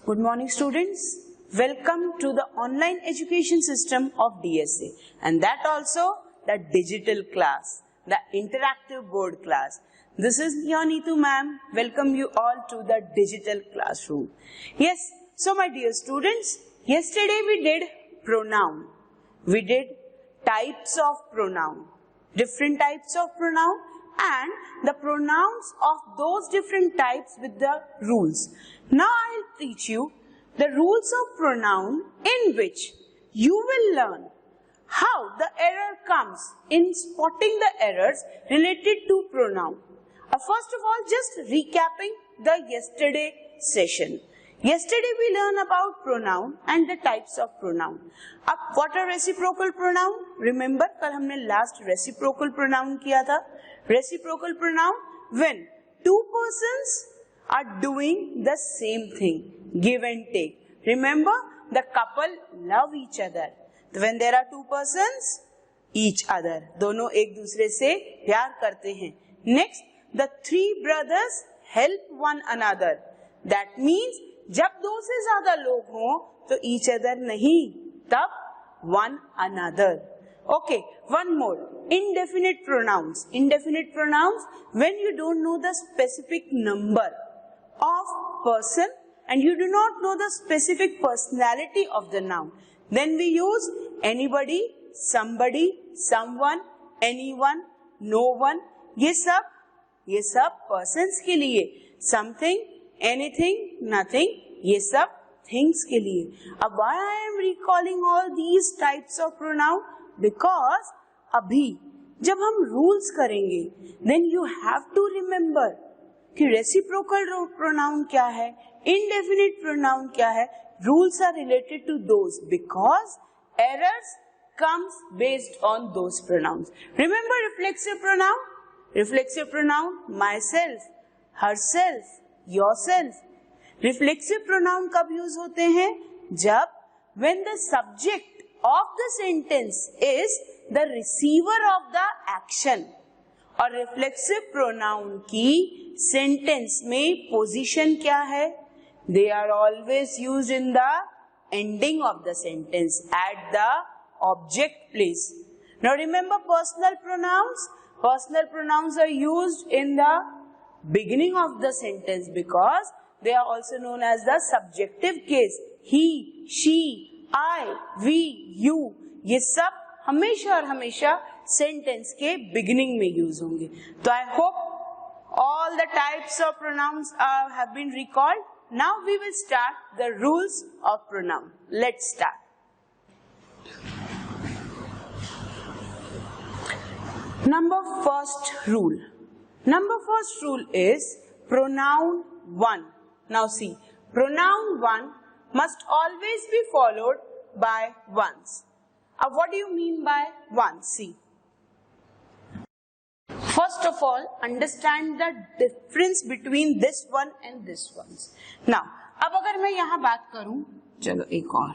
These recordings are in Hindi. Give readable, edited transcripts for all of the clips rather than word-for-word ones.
Good morning, students. Welcome to the online education system of DSA, and that also the digital class, the interactive board class. This is Neetu ma'am. Welcome you all to the digital classroom. Yes, so my dear students, yesterday we did pronoun. We did types of pronoun, different types of pronoun, and the pronouns of those different types with the rules. Now I'll teach you the rules of pronoun in which you will learn how the error comes in spotting the errors related to pronoun. First of all, just recapping the yesterday session. Yesterday we learned about pronoun and the types of pronoun. अब what are reciprocal pronoun? Remember कल हमने last reciprocal pronoun किया था. Reciprocal pronoun when two persons are doing the same thing, give and take. Remember, the couple love each other. When there are two persons, each other. दोनों एक दूसरे से प्यार करते हैं. Next, the three brothers help one another. That means जब दो से ज्यादा लोग हों तो each other नहीं, तब one another. Okay, one more. Indefinite pronouns. Indefinite pronouns when you don't know the specific number of person and you do not know the specific personality of the noun. Then we use anybody, somebody, someone, anyone, no one. ये सब persons के लिए. Something, anything, nothing, ये सब things के लिए. अब why I am recalling all these types of pronoun? Because अभी जब हम rules करेंगे, then you have to remember कि reciprocal pronoun क्या है, indefinite pronoun क्या है. Rules are related to those because errors comes based on those pronouns. Remember reflexive pronoun? Reflexive pronoun myself, herself, yourself. Reflexive pronoun कब use होते हैं? जब when the subject of the sentence is the receiver of the action. और reflexive pronoun की sentence में position क्या है? They are always used in the ending of the sentence, at the object place. Now remember personal pronouns? Personal pronouns are used in the beginning of the sentence because they are also known as the subjective case. He, she, I, we, you. ये सब हमेशा और हमेशा sentence के beginning में use होंगे. तो I hope all the types of pronouns have been recalled. Now we will start the rules of pronoun. Let's start. Number first rule. Number first rule is pronoun one. Now see, pronoun one must always be followed by ones. What do you mean by one? See. First of all, understand the difference between this one and this one. Now, अब अगर मैं यहाँ बात करूँ, चलो एक और.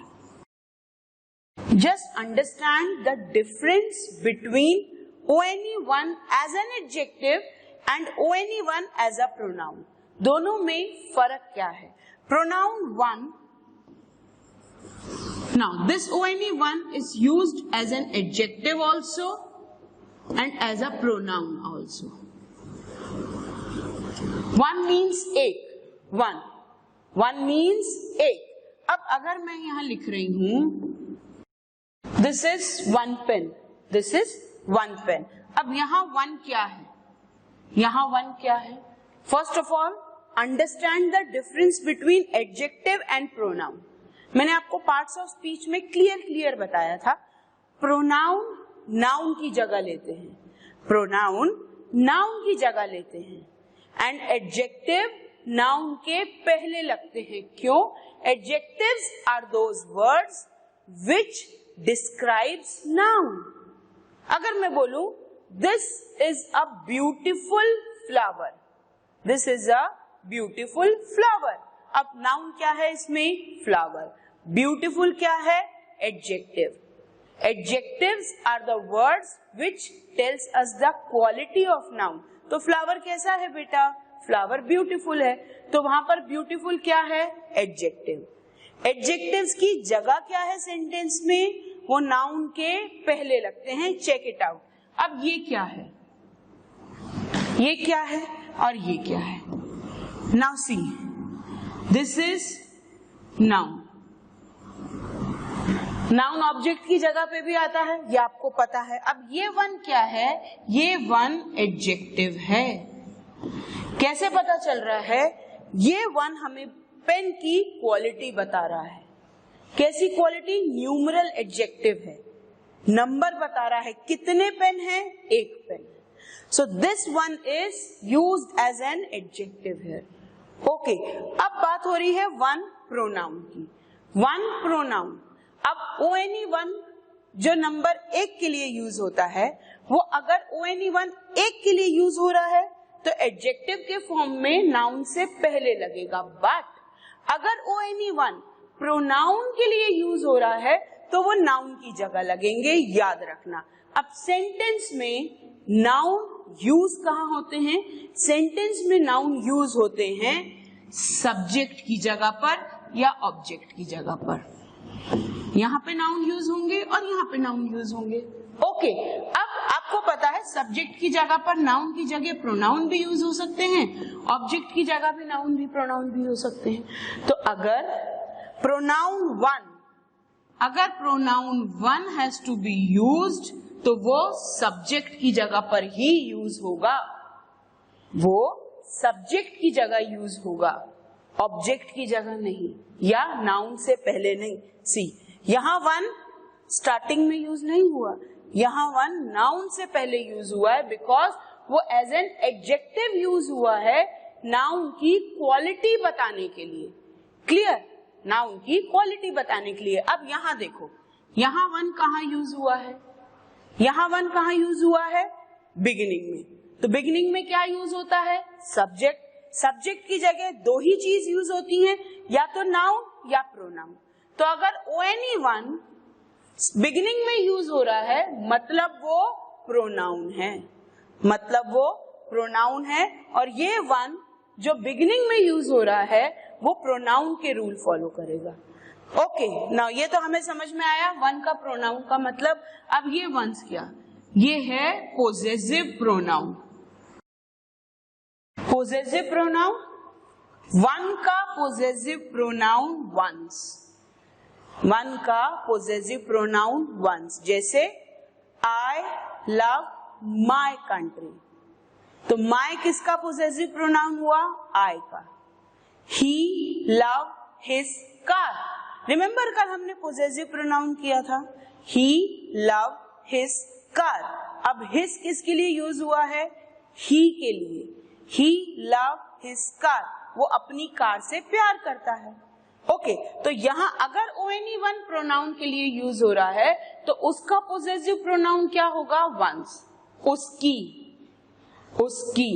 Just understand the difference between ONE1 as an adjective and ONE1 as a pronoun. दोनों में फर्क क्या है? Pronoun one. Now, this ONE1 is used as an adjective also and as a pronoun also. One means एक. One means एक. अब अगर मैं यहाँ लिख रही हूँ, this is one pen. This is one pen. अब यहाँ one क्या है? यहाँ one क्या है? First of all, understand the difference between adjective and pronoun. मैंने आपको parts of speech में clear बताया था. Pronoun noun की जगह लेते हैं. Pronoun noun की जगह लेते हैं. And adjective noun के पहले लगते हैं. क्यों? Adjectives are those words which describes noun. अगर मैं बोलूं, this is a beautiful flower. This is a beautiful flower. अब noun क्या है इसमें? Flower. Beautiful क्या है? Adjective. Adjectives are the words which tells us the quality of noun. तो flower कैसा है बेटा? फ्लावर ब्यूटीफुल है, तो वहां पर ब्यूटीफुल क्या है? एडजेक्टिव। एडजेक्टिव्स की जगह क्या है सेंटेंस में? वो नाउन के पहले लगते हैं। Check it out. अब ये क्या है, ये क्या है और ये क्या है? Now see, this is noun. Noun object की जगह पे भी आता है, ये आपको पता है। अब ये वन क्या है? ये वन एडजेक्टिव है। कैसे पता चल रहा है? ये वन हमें पेन की क्वालिटी बता रहा है। कैसी क्वालिटी? न्यूमरल एडजेक्टिव है, नंबर बता रहा है। कितने पेन है? एक pen. So this one is used as an adjective here. Okay, अब बात हो रही है वन प्रोनाउन की। वन प्रोनाउन, अब ONE1 जो नंबर एक के लिए यूज होता है, वो अगर ONE1 एक के लिए यूज हो रहा है तो एडजेक्टिव के फॉर्म में नाउन से पहले लगेगा। बट अगर ONE1 प्रोनाउन के लिए यूज हो रहा है तो वो नाउन की जगह लगेंगे, याद रखना। अब सेंटेंस में नाउन यूज कहाँ होते हैं? सेंटेंस में नाउन यूज होते हैं सब्जेक्ट की जगह पर या ऑब्जेक्ट की जगह पर। यहां पे नाउन यूज होंगे और यहां पे नाउन यूज होंगे। ओके, अब आपको पता है सब्जेक्ट की जगह पर नाउन की जगह प्रोनाउन भी यूज हो सकते हैं, ऑब्जेक्ट की जगह पे नाउन भी प्रोनाउन भी हो सकते हैं। तो अगर pronoun one has to be used तो वो सब्जेक्ट की जगह पर ही यूज होगा, वो सब्जेक्ट की जगह यूज होगा, ऑब्जेक्ट की जगह नहीं, या नाउन से पहले नहीं। सी, यहां वन स्टार्टिंग में यूज नहीं हुआ, यहां वन नाउन से पहले यूज हुआ है, बिकॉज वो एज एन एडजेक्टिव यूज हुआ है नाउन की क्वालिटी बताने के लिए। क्लियर? नाउन की क्वालिटी बताने के लिए। अब यहां देखो, यहां वन कहां यूज हुआ है? यहां वन कहां यूज हुआ है? बिगिनिंग में। तो बिगिनिंग में क्या यूज होता है? सब्जेक्ट। सब्जेक्ट की जगह दो ही चीज यूज होती हैं, या तो नाउन या प्रोनाउन। तो अगर ONE1 बिगिनिंग में यूज हो रहा है, मतलब वो प्रोनाउन है, मतलब वो प्रोनाउन है। और ये वन जो बिगिनिंग में यूज हो रहा है वो प्रोनाउन के रूल फॉलो करेगा। ओके, नाउ ये तो हमें समझ में आया वन का प्रोनाउन का मतलब। अब ये वंस क्या? ये है possessive pronoun. Possessive pronoun, one का पोजेसिव प्रोनाउन वंस, वन का पोजेसिव प्रोनाउन वंस। जैसे आई लव माई कंट्री, तो माई किसका पोजेसिव प्रोनाउन हुआ? आई का। ही लव हिज कार, रिमेंबर कल हमने पोजेसिव प्रोनाउन किया था, ही लव हिज कार। अब हिज किसके लिए यूज हुआ है? ही के लिए। ही लव हिज कार, वो अपनी कार से प्यार करता है। ओके, तो यहां अगर ONE1 प्रोनाउन के लिए यूज हो रहा है तो उसका पोजेसिव प्रोनाउन क्या होगा? वंस, उसकी, उसकी।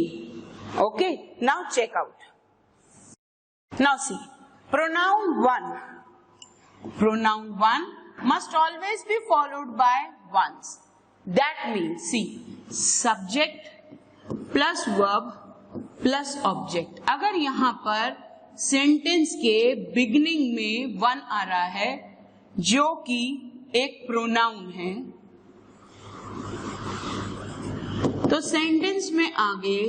Okay, now check out. Now see, pronoun one must always be followed by ones. That means, see, subject plus verb plus object. अगर यहां पर सेंटेंस के बिगिनिंग में वन आ रहा है जो कि एक प्रोनाउन है, तो सेंटेंस में आगे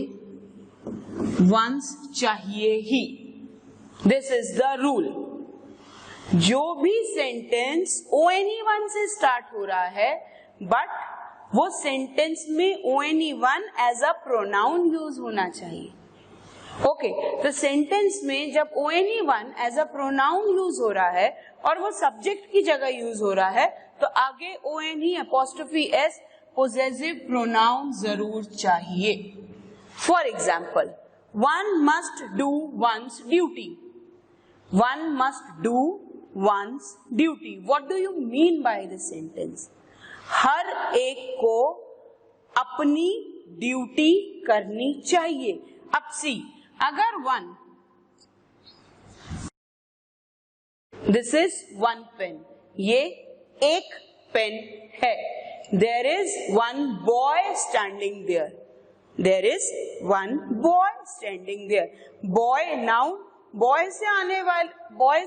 वंस चाहिए ही। This is the rule. जो भी सेंटेंस ONE1 से स्टार्ट हो रहा है बट वो सेंटेंस में ONE1 as a pronoun use होना चाहिए। ओके, तो सेंटेंस में जब ONE1 as a pronoun use हो रहा है और वो सब्जेक्ट की जगह यूज हो रहा है तो आगे ONE'(s) पोजेसिव प्रोनाउन जरूर चाहिए। For example, one must do one's duty. One must do one's duty. What do you mean by this sentence? हर एक को अपनी ड्यूटी करनी चाहिए। अब सी, अगर one, this is one pen, ये एक पेन है। There is one boy standing there. There is one boy standing there. Boy noun, boy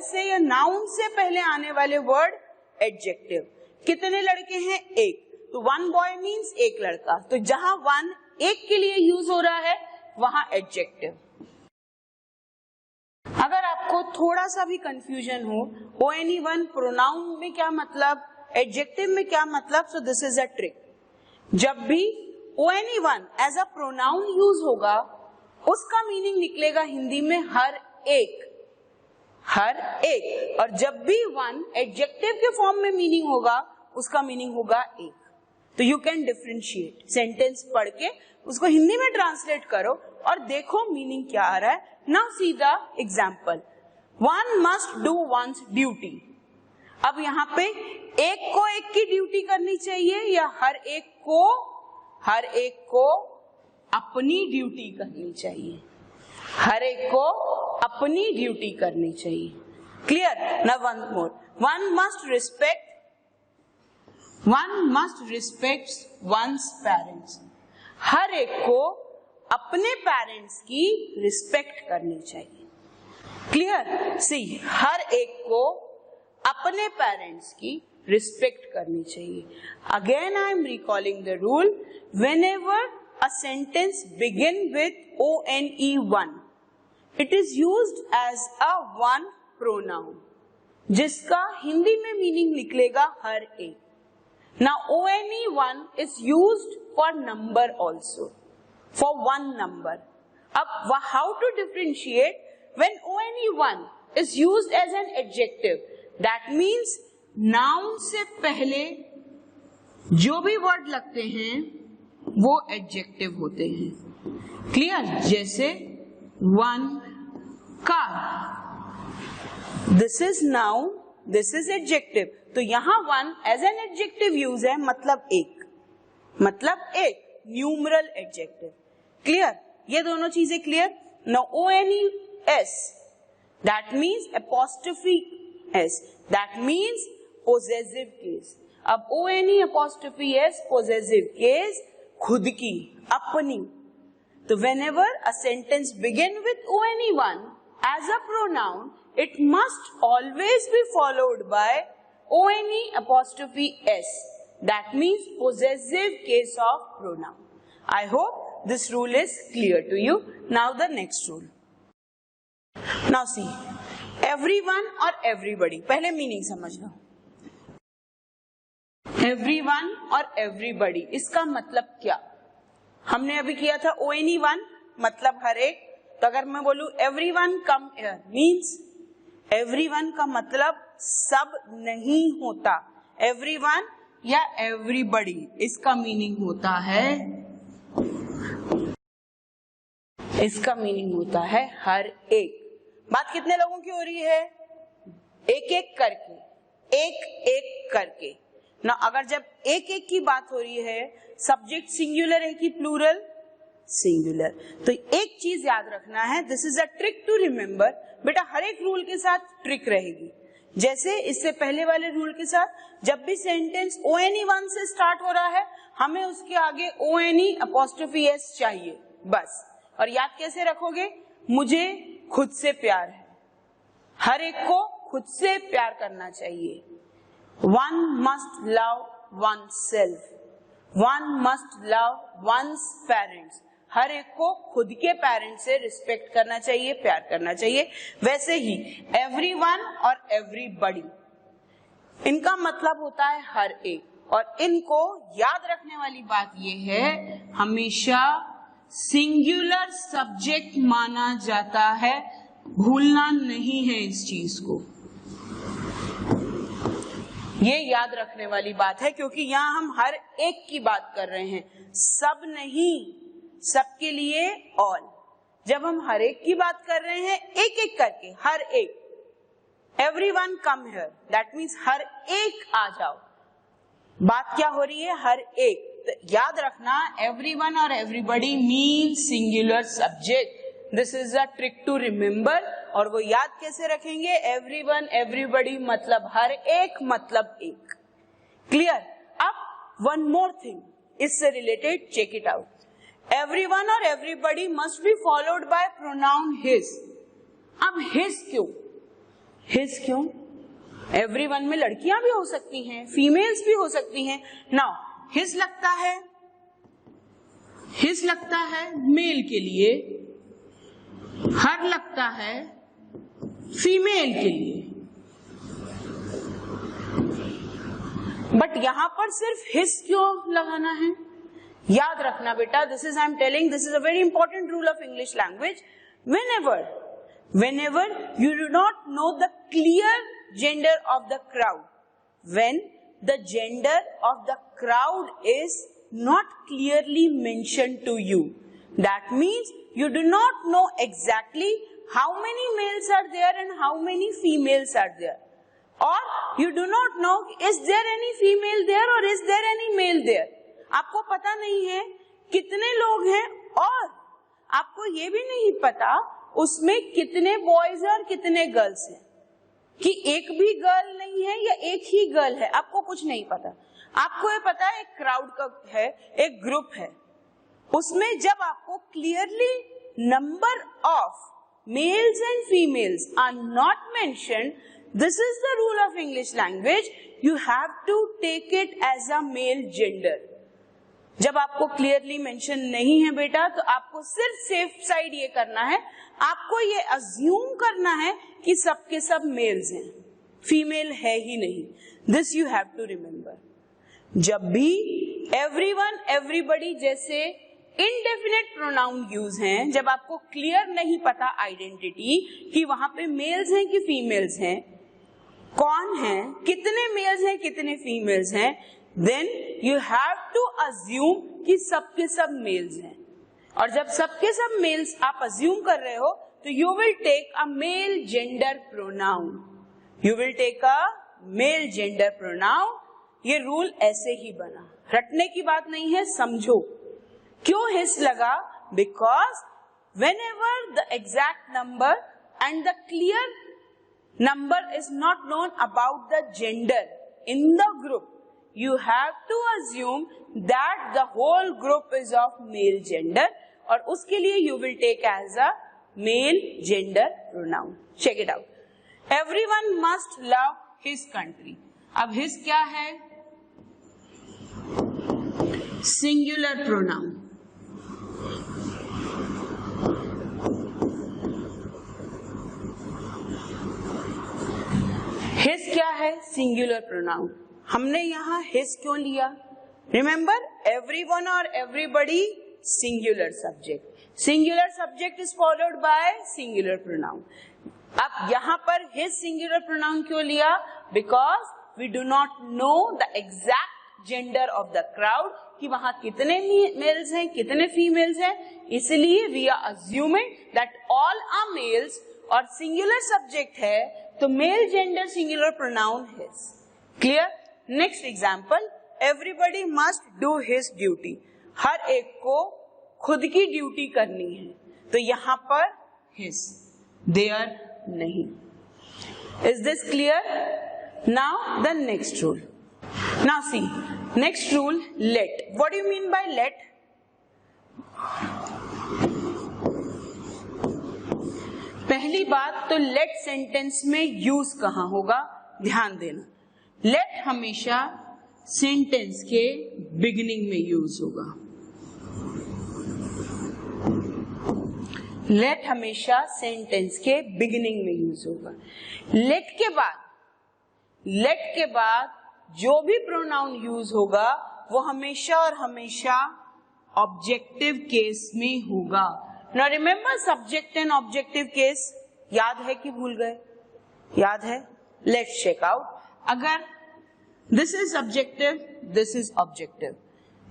से या noun से पहले आने वाले word adjective. कितने लड़के हैं? एक. तो one boy means एक लड़का. तो जहां one एक के लिए यूज हो रहा है वहां adjective. अगर आपको थोड़ा सा भी कंफ्यूजन हो, ONE1 प्रोनाउन में क्या मतलब, एडजेक्टिव में क्या मतलब, so this is a trick. जब भी ONE1 as a pronoun use होगा, उसका मीनिंग निकलेगा हिंदी में हर एक. और जब भी वन एडजेक्टिव के फॉर्म में मीनिंग होगा, उसका मीनिंग होगा एक. तो यू कैन डिफरेंशिएट. सेंटेंस पढ़ के उसको हिंदी में ट्रांसलेट करो और देखो मीनिंग क्या आ रहा है. Now see the example. One must do once duty. अब यहाँ पे एक को एक की ड्यूटी करनी चाहिए या हर एक को अपनी ड्यूटी करनी चाहिए? हर एक को अपनी ड्यूटी करनी चाहिए. Clear? Now one more. One must respect one's parents. हर एक को अपने पेरेंट्स की रिस्पेक्ट करनी चाहिए. क्लियर? सी, हर एक को अपने पेरेंट्स की रिस्पेक्ट करनी चाहिए. Again I am recalling the rule. whenever a sentence begin with ONE1, it is used as a one pronoun, जिसका हिंदी में मीनिंग निकलेगा हर एक. Now ONE1 is used for number also, for one number. अब how to differentiate when ONE1 is used as an adjective? That means noun से पहले जो भी वर्ड लगते हैं वो एडजेक्टिव होते हैं. क्लियर? जैसे one car, this is noun, this is adjective. तो यहां one as an adjective use है, मतलब एक, न्यूमरल एडजेक्टिव. क्लियर? ये दोनों चीजें clear. Now ONES, that means apostrophe S, that means possessive case. अब ONE'(S) possessive case, खुद की, अपनी. तो whenever a sentence begin with ONE1 as a pronoun, it must always be followed by ONE'(S). That means possessive case of pronoun. I hope this rule is clear to you. Now the next rule. Now see, everyone or everybody. पहले meaning समझ लो. Everyone और everybody, इसका मतलब क्या? हमने अभी किया था ONE1 मतलब हर एक. तो अगर मैं बोलूं everyone come here, means everyone का मतलब सब नहीं होता. everyone या everybody, इसका मीनिंग होता है हर एक. बात कितने लोगों की हो रही है? एक एक करके. ना अगर जब एक एक की बात हो रही है, सब्जेक्ट सिंगुलर है कि प्लूरल? सिंगुलर. तो एक चीज याद रखना है, this is a trick to remember. बेटा हर एक रूल के साथ ट्रिक रहेगी. जैसे इससे पहले वाले रूल के साथ, जब भी सेंटेंस ONE1 से स्टार्ट हो रहा है, हमें उसके आगे ONE'(S) चाहिए बस. और याद कैसे रखोगे? मुझे खुद से प्यार है. हर एक को खुद से प्यार करना चाहिए. One must love oneself. One must love one's parents. हर एक को खुद के पेरेंट्स से रिस्पेक्ट करना चाहिए, प्यार करना चाहिए. वैसे ही everyone और everybody, इनका मतलब होता है हर एक. और इनको याद रखने वाली बात ये है, हमेशा सिंगुलर सब्जेक्ट माना जाता है. भूलना नहीं है इस चीज को. ये याद रखने वाली बात है, क्योंकि यहाँ हम हर एक की बात कर रहे हैं, सब नहीं. सबके लिए ऑल. जब हम हर एक की बात कर रहे हैं, एक एक करके, हर एक. everyone come here, that means हर एक आ जाओ. बात क्या हो रही है? हर एक. तो याद रखना, everyone और everybody means singular subject. This is a trick to remember. और वो याद कैसे रखेंगे? everyone, everybody मतलब हर एक, मतलब एक. क्लियर? अब one more thing इससे रिलेटेड, चेक इट आउट. everyone और everybody must be followed by pronoun his. अब his क्यों? his क्यों? everyone में लड़कियां भी हो सकती हैं, फीमेल्स भी हो सकती हैं. नाउ his लगता है मेल के लिए, हर लगता है फीमेल के लिए. बट यहां पर सिर्फ his क्यों लगाना है? याद रखना बेटा, this is I am telling, this is a very important rule of English language. whenever you do not know the clear gender of the crowd, when the gender of the crowd is not clearly mentioned to you, that means you do not know exactly how many males are there and how many females are there, or you do not know is there any female there or is there any male there. आपको पता नहीं है कितने लोग हैं और आपको ये भी नहीं पता उसमें कितने बॉयज और कितने गर्ल्स हैं, कि एक भी गर्ल नहीं है या एक ही गर्ल है, आपको कुछ नहीं पता. आपको ये पता है एक क्राउड का है, एक ग्रुप है, उसमें जब आपको clearly number of males and females are not mentioned, this is the rule of English language, you have to take it as a male gender. जब आपको क्लियरली मेंशन नहीं है बेटा, तो आपको सिर्फ सेफ साइड ये करना है, आपको ये अज्यूम करना है कि सबके सब मेल्स हैं, फीमेल है ही नहीं. This you have to remember. जब भी एवरीवन एवरीबडी जैसे इनडेफिनेट प्रोनाउन यूज हैं, जब आपको क्लियर नहीं पता आइडेंटिटी कि वहां पे मेल्स हैं कि फीमेल्स हैं, कौन है, कितने मेल्स हैं कितने फीमेल्स हैं, then you have to assume कि सबके सब मेल्स हैं. और जब सबके सब मेल्स आप अज्यूम कर रहे हो, तो you will take a male gender pronoun. You will take a male gender pronoun. ये रूल ऐसे ही बना, रटने की बात नहीं है, समझो. क्यों his लगा? Because whenever the exact number and the clear number is not known about the gender in the group, you have to assume that the whole group is of male gender, और उसके लिए you will take as a male gender pronoun. Check it out. Everyone must love his country. अब his क्या है? Singular pronoun. his क्या है? Singular pronoun. हमने यहाँ his क्यों लिया? Remember, everyone or everybody, singular subject. Singular subject is followed by singular pronoun. अब यहाँ पर his singular pronoun क्यों लिया? Because we do not know the exact gender of the crowd, कि वहाँ कितने males हैं, कितने females हैं, इसलिए we are assuming that all are males, और singular subject है, तो male gender singular pronoun his. Clear? Next example, everybody must do his duty. हर एक को खुद की ड्यूटी करनी है, तो यहाँ पर his, there नहीं. Is this clear? Now the next rule. Now see, next rule, let. What do you mean by let? पहली बात तो let sentence में use कहाँ होगा, ध्यान देना. let हमेशा सेंटेंस के बिगिनिंग में यूज होगा. let हमेशा सेंटेंस के बिगिनिंग में यूज होगा. let के बाद जो भी प्रोनाउन यूज होगा वो हमेशा और हमेशा ऑब्जेक्टिव केस में होगा. Now remember subject and objective case, याद है कि भूल गए? याद है? Let's check out. अगर this is subjective, this is objective.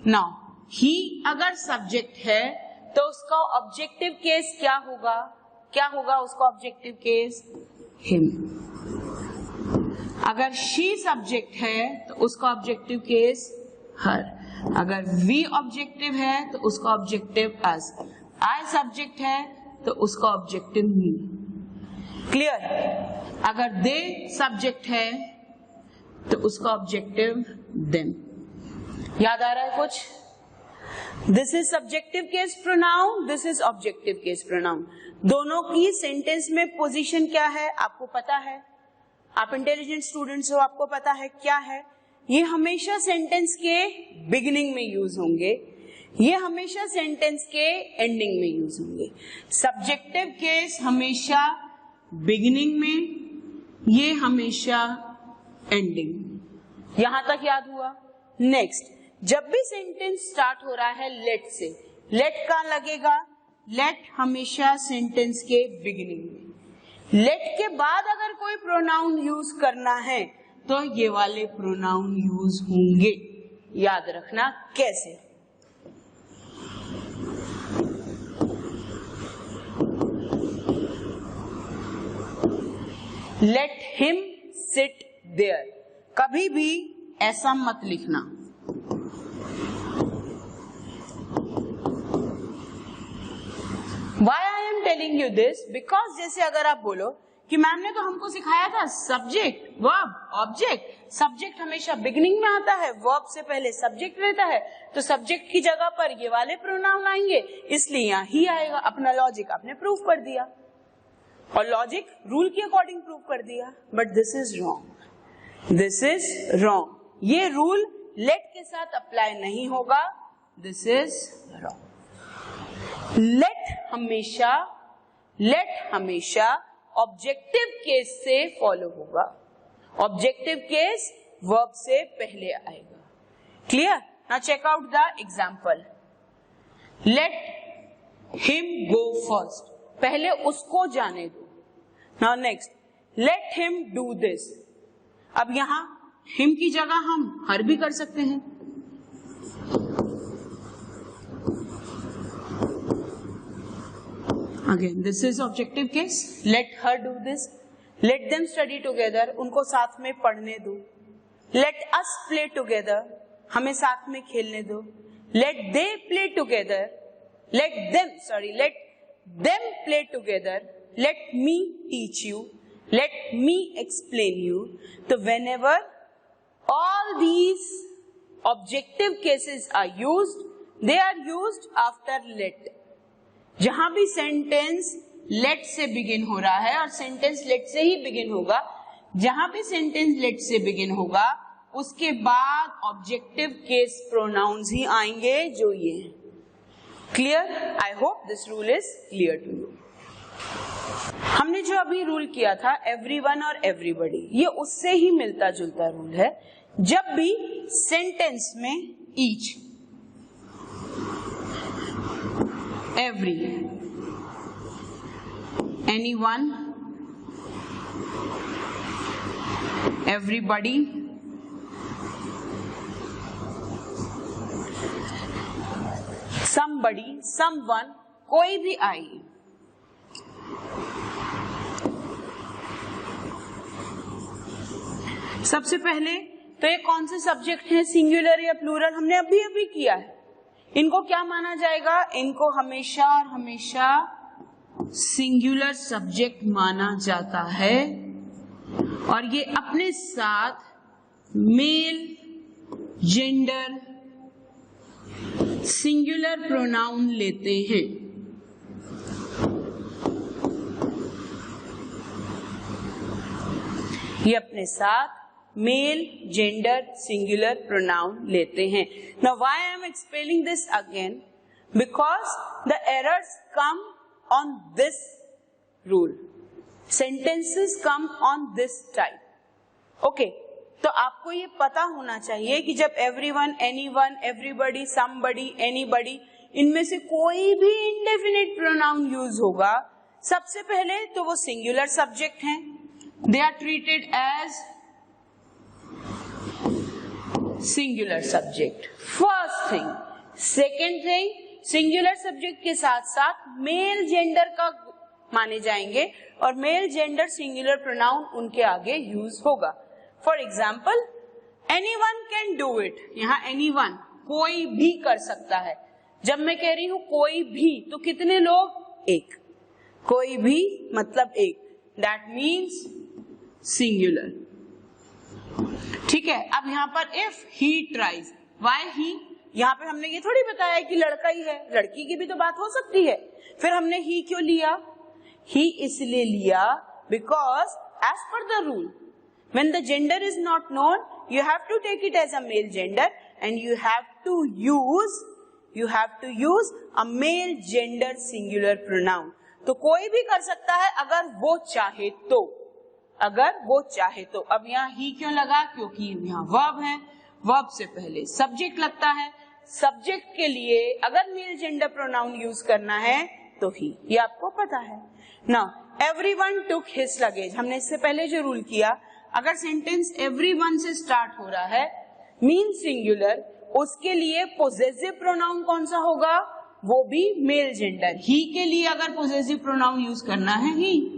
Now he अगर सब्जेक्ट है तो उसका ऑब्जेक्टिव केस क्या होगा? क्या होगा उसका ऑब्जेक्टिव केस? हिम. अगर शी सब्जेक्ट है तो उसका ऑब्जेक्टिव केस हर. अगर वी ऑब्जेक्टिव है तो उसका ऑब्जेक्टिव अस. आई सब्जेक्ट है तो उसका ऑब्जेक्टिव मी. क्लियर? अगर दे सब्जेक्ट है तो उसका ऑब्जेक्टिव देम. याद आ रहा है कुछ? This is subjective case pronoun, this is objective case pronoun. दोनों की सेंटेंस में पोजीशन क्या है आपको पता है, आप इंटेलिजेंट स्टूडेंट्स हो, आपको पता है क्या है। ये हमेशा सेंटेंस के बिगिनिंग में यूज होंगे, ये हमेशा सेंटेंस के एंडिंग में यूज होंगे। सब्जेक्टिव केस हमेशा बिगिनिंग में, ये हमेशा एंडिंग में। यहां तक याद हुआ। नेक्स्ट, जब भी सेंटेंस स्टार्ट हो रहा है लेट से, लेट कहां लगेगा, लेट हमेशा सेंटेंस के बिगिनिंग में। लेट के बाद अगर कोई प्रोनाउन यूज करना है तो ये वाले प्रोनाउन यूज होंगे। याद रखना कैसे। लेट हिम सिट देयर, कभी भी ऐसा मत लिखना। Why I am telling you this? Because जैसे अगर आप बोलो कि मैम ने तो हमको सिखाया था सब्जेक्ट, वर्ब, ऑब्जेक्ट। सब्जेक्ट हमेशा बिगिनिंग में आता है, वर्ब से पहले सब्जेक्ट रहता है, तो सब्जेक्ट की जगह पर ये वाले प्रोनाउन आएंगे, इसलिए यहाँ ही आएगा। अपना लॉजिक आपने प्रूव कर दिया और लॉजिक रूल के अकॉर्डिंग प्रूव कर दिया। But this is wrong, this is wrong. ये रूल लेट के साथ अप्लाई नहीं होगा, दिस इज रॉन्ग। लेट हमेशा ऑब्जेक्टिव केस से फॉलो होगा, ऑब्जेक्टिव केस वर्ब से पहले आएगा। Clear? Now check out the example. Let him go first, पहले उसको जाने दो। Now next, let him do this. अब यहां हिम की जगह हम हर भी कर सकते हैं। Again, this is objective case. Let her do this. Let them study together. उनको साथ में पढ़ने दो। Let us play together. हमें साथ में खेलने दो। Let they play together. Let them play together. Let me teach you. Let me explain you. So whenever all these objective cases are used, they are used after let. जहां भी सेंटेंस लेट से बिगिन हो रहा है, और सेंटेंस लेट से ही बिगिन होगा, जहां भी सेंटेंस लेट से बिगिन होगा उसके बाद ऑब्जेक्टिव केस प्रोनाउंस ही आएंगे, जो ये हैं। Clear? I hope this rule is clear to you. हमने जो अभी रूल किया था एवरीवन और एवरीबॉडी, ये उससे ही मिलता जुलता रूल है। जब भी सेंटेंस में each, every, anyone, everybody, somebody, someone, कोई भी आई, सबसे पहले तो ये कौन से सब्जेक्ट हैं, सिंगुलर या प्लूरल, हमने अभी अभी किया है। इनको क्या माना जाएगा, इनको हमेशा और हमेशा सिंगुलर सब्जेक्ट माना जाता है, और ये अपने साथ मेल, जेंडर, सिंगुलर प्रोनाउन लेते हैं। ये अपने साथ मेल, जेंडर, सिंगुलर प्रोनाउन लेते हैं। Now why I am explaining this again? Because the errors come on this rule. Sentences come on this type. Okay, तो आपको ये पता होना चाहिए कि जब everyone, anyone, everybody, somebody, anybody, इनमें से कोई भी indefinite pronoun use होगा, सबसे पहले तो वो singular subject हैं, they are treated as singular subject, first thing. Second thing, singular subject के साथ साथ मेल जेंडर का माने जाएंगे, और मेल जेंडर सिंगुलर प्रोनाउन उनके आगे यूज होगा। For example, anyone can do it, यहाँ एनीवन कोई भी कर सकता है। जब मैं कह रही हूं कोई भी, तो कितने लोग, एक, कोई भी मतलब एक, दैट मीन्स सिंगुलर। ठीक है। अब यहां पर if he tries, why he, यहाँ पे हमने ये थोड़ी बताया कि लड़का ही है, लड़की की भी तो बात हो सकती है। फिर हमने ही क्यों लिया? ही इसलिए लिया because as per the rule when the gender is not known, you have to take it as a male gender and you have to use a male gender singular pronoun. तो कोई भी कर सकता है अगर वो चाहे तो, अगर वो चाहे तो। अब यहाँ ही क्यों लगा? क्योंकि यहाँ वर्ब है, वर्ब से पहले सब्जेक्ट लगता है। सब्जेक्ट के लिए अगर मेल जेंडर प्रोनाउन यूज करना है तो ही, ये आपको पता है। नाउ एवरीवन टुक हिज लगेज, हमने इससे पहले जो रूल किया, अगर सेंटेंस एवरीवन से स्टार्ट हो रहा है मीन सिंगुलर, उसके लिए पोजेसिव प्रोनाउन कौन सा होगा? वो भी मेल जेंडर। ही के लिए अगर पोजेसिव प्रोनाउन यूज करना है ही।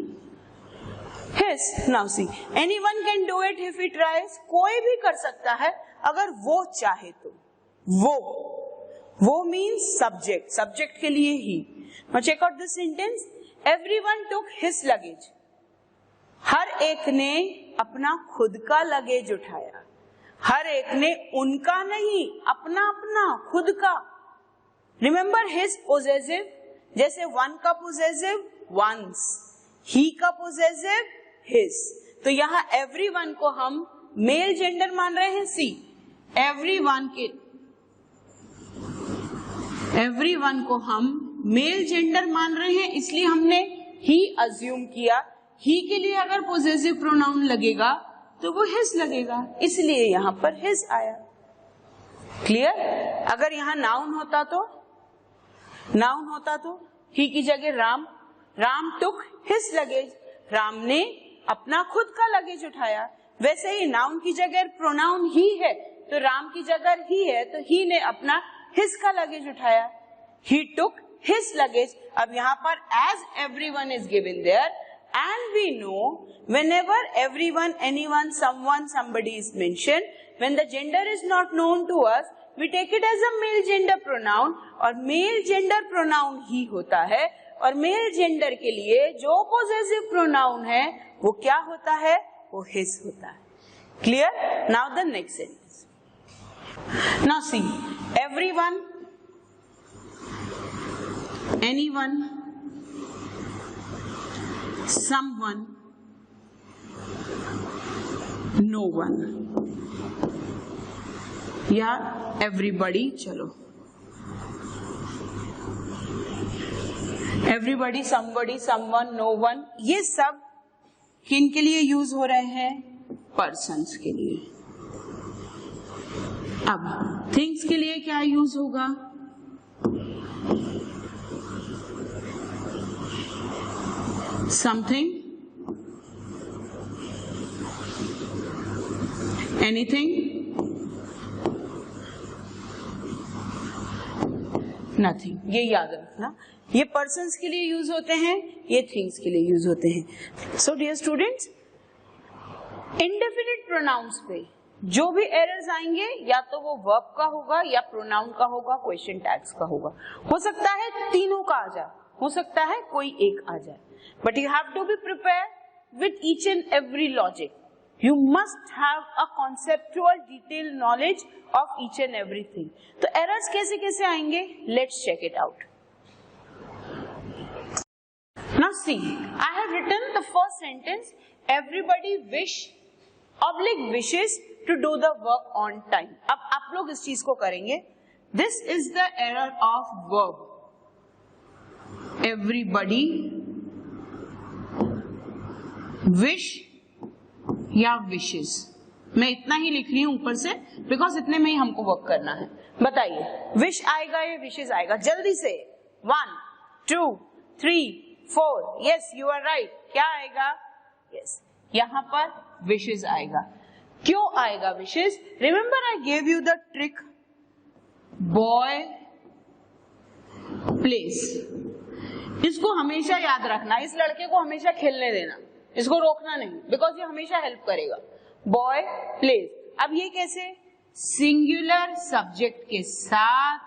His, now see, anyone can do it if he tries. कोई भी कर सकता है अगर वो चाहे तो। वो means subject, subject के लिए ही। Now check out this sentence. Everyone took his luggage. हर एक ने अपना खुद का लगेज उठाया। हर एक ने उनका नहीं, अपना अपना खुद का। रिमेंबर हिज पोजेसिव, जैसे वन का पोजेसिव वंस, ही का पोजेसिव हिज। तो यहाँ एवरीवन को हम मेल जेंडर मान रहे हैं। सी, एवरीवन को हम मेल जेंडर मान रहे हैं, इसलिए हमने ही अज्यूम किया। ही के लिए अगर पोजेसिव प्रोनाउन लगेगा तो वो हिज लगेगा, इसलिए यहां पर हिज आया। क्लियर? अगर यहां नाउन होता तो ही की जगह राम टुक हिज लगेज, राम ने अपना खुद का लगेज उठाया। वैसे ही नाउन की जगह प्रोनाउन ही है तो राम की जगह ही है तो ही ने अपना हिज का लगेज उठाया। He took his luggage. अब यहाँ पर as everyone is given there and we know whenever everyone, anyone, someone, somebody is mentioned, when the gender is not known to us, we take it as a male gender pronoun और male gender pronoun ही होता है। और male gender के लिए जो possessive pronoun है वो क्या होता है? वो his होता है। Clear? Now the next sentence. Now see, everyone, anyone, someone, no one या everybody, चलो everybody, somebody, someone, no one, ये सब किन के लिए यूज हो रहे हैं? पर्सन्स के लिए। अब थिंग्स के लिए क्या यूज होगा? Something, anything, nothing। ये याद रखना, ये पर्सन्स के लिए यूज होते हैं, ये थिंग्स के लिए यूज होते हैं। So dear students, indefinite pronouns पे जो भी एरर्स आएंगे या तो वो वर्ब का होगा या प्रोनाउन का होगा, क्वेश्चन टैग्स का होगा। हो सकता है तीनों का आ जाए, हो सकता है कोई एक आ जाए, but you have to be prepared with each and every logic. You must have a conceptual detailed knowledge of each and everything. तो errors कैसे कैसे आएंगे? Let's check it out. Now see, I have written the first sentence, everybody wishes to do the work on time. अब आप लोग इस चीज को करेंगे। This is the error of verb. Everybody wish या wishes, मैं इतना ही लिख रही हूं ऊपर से बिकॉज इतने में ही हमको वर्क करना है। बताइए, विश आएगा या विशेष आएगा? जल्दी से 1 2 3 4। Yes, you are right. क्या आएगा? यस, यहाँ पर विशेष आएगा। क्यों आएगा विशेष? Remember I gave you the trick, boy place. इसको हमेशा याद रखना, इस लड़के को हमेशा खेलने देना, इसको रोकना नहीं, बिकॉज ये हमेशा हेल्प करेगा। Boy place. अब ये कैसे? सिंगुलर सब्जेक्ट के साथ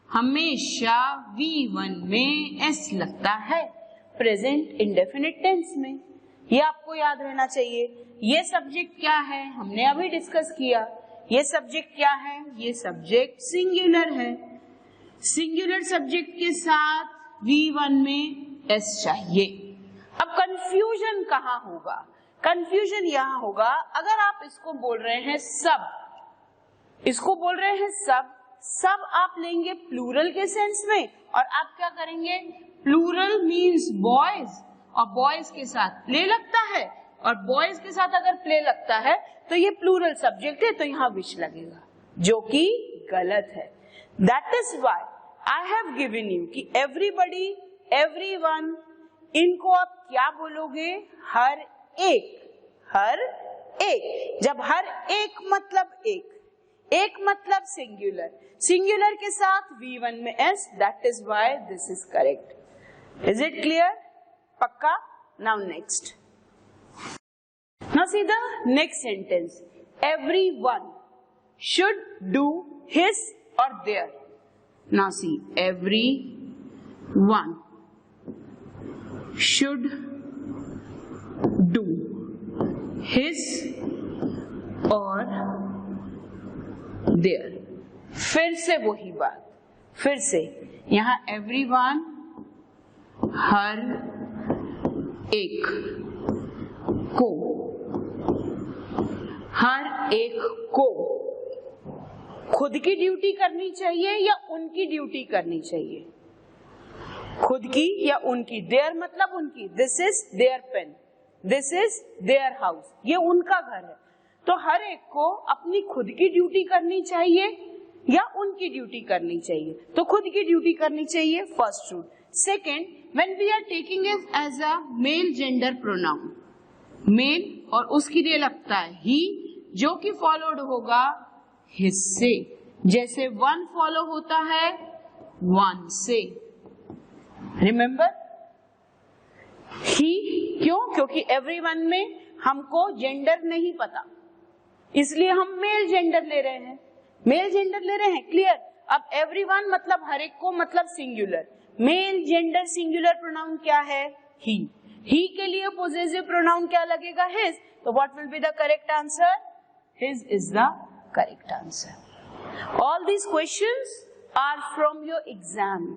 हमेशा V1 में S लगता है, प्रेजेंट इंडेफिनिट टेंस में। ये आपको याद रहना चाहिए। ये सब्जेक्ट क्या है हमने अभी डिस्कस किया, ये सब्जेक्ट क्या है? ये सब्जेक्ट सिंगुलर है। सिंगुलर सब्जेक्ट के साथ V1 में S चाहिए। अब कंफ्यूजन कहाँ होगा? कंफ्यूजन यहाँ होगा अगर आप इसको बोल रहे हैं सब, इसको बोल रहे हैं सब आप लेंगे प्लूरल के सेंस में, और आप क्या करेंगे? प्लूरल मीन्स बॉयज, और बॉयज के साथ प्ले लगता है, और बॉयज के साथ अगर प्ले लगता है तो ये प्लूरल सब्जेक्ट है, तो यहाँ विच लगेगा, जो कि गलत है। That is why I have given you कि एवरीबडी, एवरीवन, इनको आप क्या बोलोगे? हर एक। हर एक। जब हर एक मतलब एक मतलब सिंगुलर, सिंगुलर के साथ V1 में S, that is why this is correct. Is it clear? पक्का? Now next. Now see the next sentence. Everyone should do his or their. Now see, everyone should do his or their. फिर से वही बात, फिर से यहाँ everyone हर एक को, हर एक को खुद की ड्यूटी करनी चाहिए या उनकी ड्यूटी करनी चाहिए? खुद की या उनकी? देयर मतलब उनकी। This is their pen, this is their house, ये उनका घर है। तो हर एक को अपनी खुद की ड्यूटी करनी चाहिए या उनकी ड्यूटी करनी चाहिए? तो खुद की ड्यूटी करनी चाहिए, first rule. Second, when we are taking it as a male gender pronoun, male और उसके लिए लगता है ही, जो कि फॉलोड होगा हिज से, जैसे वन फॉलो होता है वन से। रिमेंबर ही, क्यों? क्योंकि एवरीवन में हमको जेंडर नहीं पता, इसलिए हम मेल जेंडर ले रहे हैं, मेल जेंडर ले रहे हैं। क्लियर? अब एवरीवन मतलब हर एक को, मतलब singular. Male gender singular pronoun क्या है? ही। ही के लिए पोजेसिव प्रोनाउन क्या लगेगा? हिज। तो what will be the correct answer? His is the correct answer. All these questions are from your exam.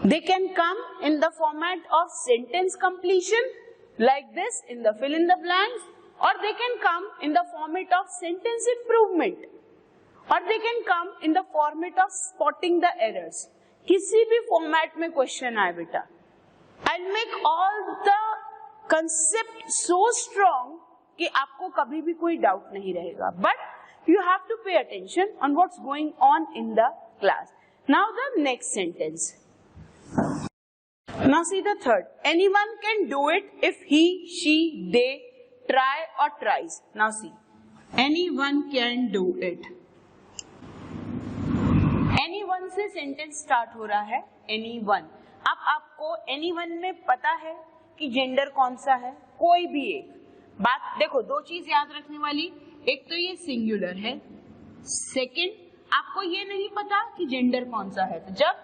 They can come in the format of sentence completion like this in the fill in the blanks, or they can come in the format of sentence improvement, or they can come in the format of spotting the errors. किसी भी format में question आए बेटा, I'll make all the concept so strong कि आपको कभी भी कोई doubt नहीं रहेगा. But you have to pay attention on what's going on in the class. Now the next sentence. Now see the third. Anyone can do it if he, she, they try or tries. Now see. Anyone can do it. Anyone से sentence start हो रहा है. Anyone. अब आपको anyone में पता है कि gender कौन सा है? कोई भी एक. बात देखो, दो चीज याद रखने वाली. एक तो ये singular है. Second, आपको ये नहीं पता कि gender कौन सा है. तो जब